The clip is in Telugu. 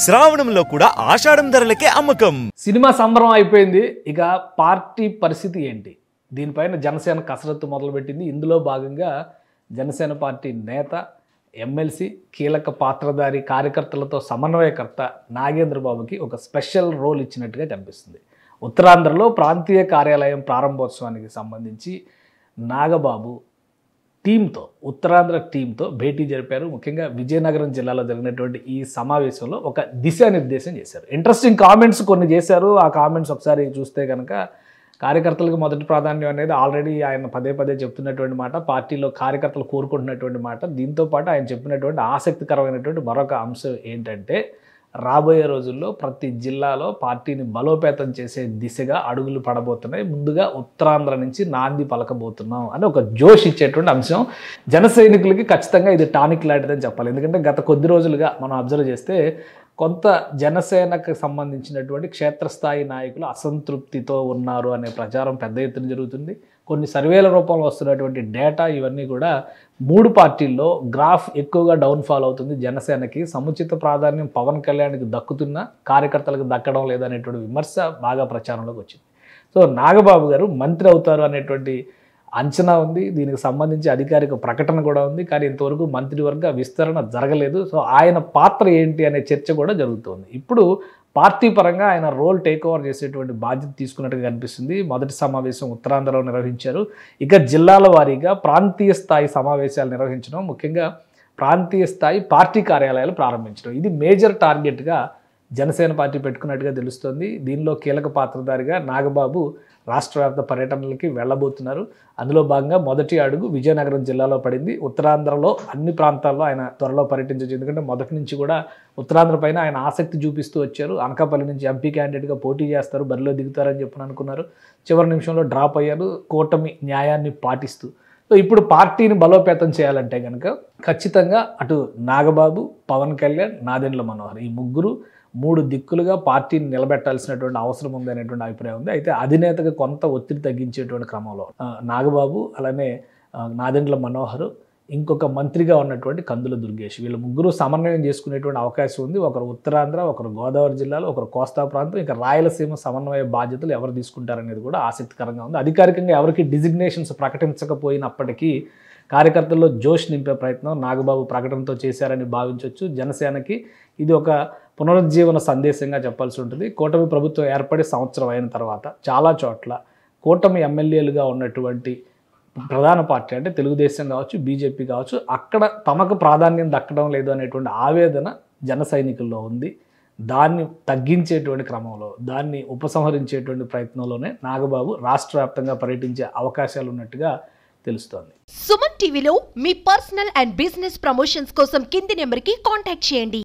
శ్రావణంలో కూడా ఆషాఢం ధరలకే అమ్మకం. సినిమా సంబరం అయిపోయింది. ఇక పార్టీ పరిస్థితి ఏంటి? దీనిపైన జనసేన కసరత్తు మొదలుపెట్టింది. ఇందులో భాగంగా జనసేన పార్టీ నేత, ఎమ్మెల్సీ, కీలక పాత్రధారి, కార్యకర్తలతో సమన్వయకర్త నాగేంద్ర బాబుకి ఒక స్పెషల్ రోల్ ఇచ్చినట్టుగా కనిపిస్తుంది. ఉత్తరాంధ్రలో ప్రాంతీయ కార్యాలయం ప్రారంభోత్సవానికి సంబంధించి నాగబాబు టీంతో, ఉత్తరాంధ్ర టీంతో భేటీ జరిపారు. ముఖ్యంగా విజయనగరం జిల్లాలో జరిగినటువంటి ఈ సమావేశంలో ఒక దిశానిర్దేశం చేశారు. ఇంట్రెస్టింగ్ కామెంట్స్ కొన్ని చేశారు. ఆ కామెంట్స్ ఒకసారి చూస్తే కనుక కార్యకర్తలకు మొదటి ప్రాధాన్యం అనేది ఆల్రెడీ ఆయన పదే పదే చెప్తున్నటువంటి మాట, పార్టీలో కార్యకర్తలు కోరుకుంటున్నటువంటి మాట. దీంతోపాటు ఆయన చెప్పినటువంటి ఆసక్తికరమైనటువంటి మరొక అంశం ఏంటంటే, రాబోయే రోజుల్లో ప్రతి జిల్లాలో పార్టీని బలోపేతం చేసే దిశగా అడుగులు పడబోతున్నాయి. ముందుగా ఉత్తరాంధ్ర నుంచి నాంది పలకబోతున్నాం అని ఒక జోష్ ఇచ్చేటువంటి అంశం. జన సైనికులకి ఖచ్చితంగా ఇది టానిక్ లాంటిదని చెప్పాలి. ఎందుకంటే గత కొద్ది రోజులుగా మనం అబ్జర్వ్ చేస్తే కొంత జనసేనకు సంబంధించినటువంటి క్షేత్రస్థాయి నాయకులు అసంతృప్తితో ఉన్నారు అనే ప్రచారం పెద్ద ఎత్తున జరుగుతుంది. కొన్ని సర్వేల రూపంలో వస్తున్నటువంటి డేటా ఇవన్నీ కూడా 3 పార్టీల్లో గ్రాఫ్ ఎక్కువగా డౌన్ఫాల్ అవుతుంది. జనసేనకి సముచిత ప్రాధాన్యం పవన్ కళ్యాణ్కి దక్కుతున్నా కార్యకర్తలకు దక్కడం లేదనేటువంటి విమర్శ బాగా ప్రచారంలోకి వచ్చింది. సో నాగబాబు గారు మంత్రి అవుతారు అనేటువంటి అంచనా ఉంది. దీనికి సంబంధించి అధికారిక ప్రకటన కూడా ఉంది. కానీ ఇంతవరకు మంత్రివర్గ విస్తరణ జరగలేదు. సో ఆయన పాత్ర ఏంటి అనే చర్చ కూడా జరుగుతుంది. ఇప్పుడు పార్టీ పరంగా ఆయన రోల్ టేక్ ఓవర్ చేసేటువంటి బాధ్యత తీసుకున్నట్టుగా కనిపిస్తుంది. మొదటి సమావేశం ఉత్తరాంధ్రలో నిర్వహించారు. ఇక జిల్లాల వారీగా ప్రాంతీయ స్థాయి సమావేశాలు నిర్వహించడం, ముఖ్యంగా ప్రాంతీయ స్థాయి పార్టీ కార్యాలయాలు ప్రారంభించడం, ఇది మేజర్ టార్గెట్గా జనసేన పార్టీ పెట్టుకున్నట్టుగా తెలుస్తోంది. దీనిలో కీలక పాత్రధారిగా నాగబాబు రాష్ట్ర వ్యాప్త పర్యటనలకి వెళ్ళబోతున్నారు. అందులో భాగంగా మొదటి అడుగు విజయనగరం జిల్లాలో పడింది. ఉత్తరాంధ్రలో అన్ని ప్రాంతాల్లో ఆయన త్వరలో పర్యటించవచ్చు. ఎందుకంటే మొదటి నుంచి కూడా ఉత్తరాంధ్ర పైన ఆయన ఆసక్తి చూపిస్తూ వచ్చారు. అనకాపల్లి నుంచి ఎంపీ క్యాండిడేట్గా పోటీ చేస్తారు, బరిలో దిగుతారని చెప్పని అనుకున్నారు. చివరి నిమిషంలో డ్రాప్ అయ్యారు, కూటమి న్యాయాన్ని పాటిస్తూ. సో ఇప్పుడు పార్టీని బలోపేతం చేయాలంటే కనుక ఖచ్చితంగా అటు నాగబాబు, పవన్ కళ్యాణ్, నాదెండ్ల మనోహర్, ఈ ముగ్గురు 3 దిక్కులుగా పార్టీని నిలబెట్టాల్సినటువంటి అవసరం ఉంది అనేటువంటి అభిప్రాయం ఉంది. అయితే అధినేతగా కొంత ఒత్తిడి తగ్గించేటువంటి క్రమంలో నాగబాబు, అలానే నాదెండ్ల మనోహర్, ఇంకొక మంత్రిగా ఉన్నటువంటి కందుల దుర్గేష్, వీళ్ళ ముగ్గురు సమన్వయం చేసుకునేటువంటి అవకాశం ఉంది. ఒకరు ఉత్తరాంధ్ర, ఒకరు గోదావరి జిల్లాలో, ఒకరు కోస్తా ప్రాంతం, ఇక రాయలసీమ సమన్వయ బాధ్యతలు ఎవరు తీసుకుంటారనేది కూడా ఆసక్తికరంగా ఉంది. అధికారికంగా ఎవరికి డిజిగ్నేషన్స్ ప్రకటించకపోయినప్పటికీ కార్యకర్తల్లో జోష్ నింపే ప్రయత్నం నాగబాబు ప్రకటనతో చేశారని భావించవచ్చు. జనసేనకి ఇది ఒక పునరుజ్జీవన సందేశంగా చెప్పాల్సి ఉంటుంది. కూటమి ప్రభుత్వం ఏర్పడి సంవత్సరం అయిన తర్వాత చాలా చోట్ల కూటమి ఎమ్మెల్యేలుగా ఉన్నటువంటి ప్రధాన పార్టీ అంటే తెలుగుదేశం కావచ్చు, బీజేపీ కావచ్చు, అక్కడ తమకు ప్రాధాన్యం దక్కడం లేదు అనేటువంటి ఆవేదన జన సైనికుల్లో ఉంది. దాన్ని తగ్గించేటువంటి క్రమంలో, దాన్ని ఉపసంహరించేటువంటి ప్రయత్నంలోనే నాగబాబు రాష్ట్ర వ్యాప్తంగా పర్యటించే అవకాశాలు ఉన్నట్టుగా తెలుస్తోంది. సుమన్ టీవీలో మీ పర్సనల్ అండ్ బిజినెస్ ప్రమోషన్స్ కోసం కింది నెంబర్కి కాంటాక్ట్ చేయండి.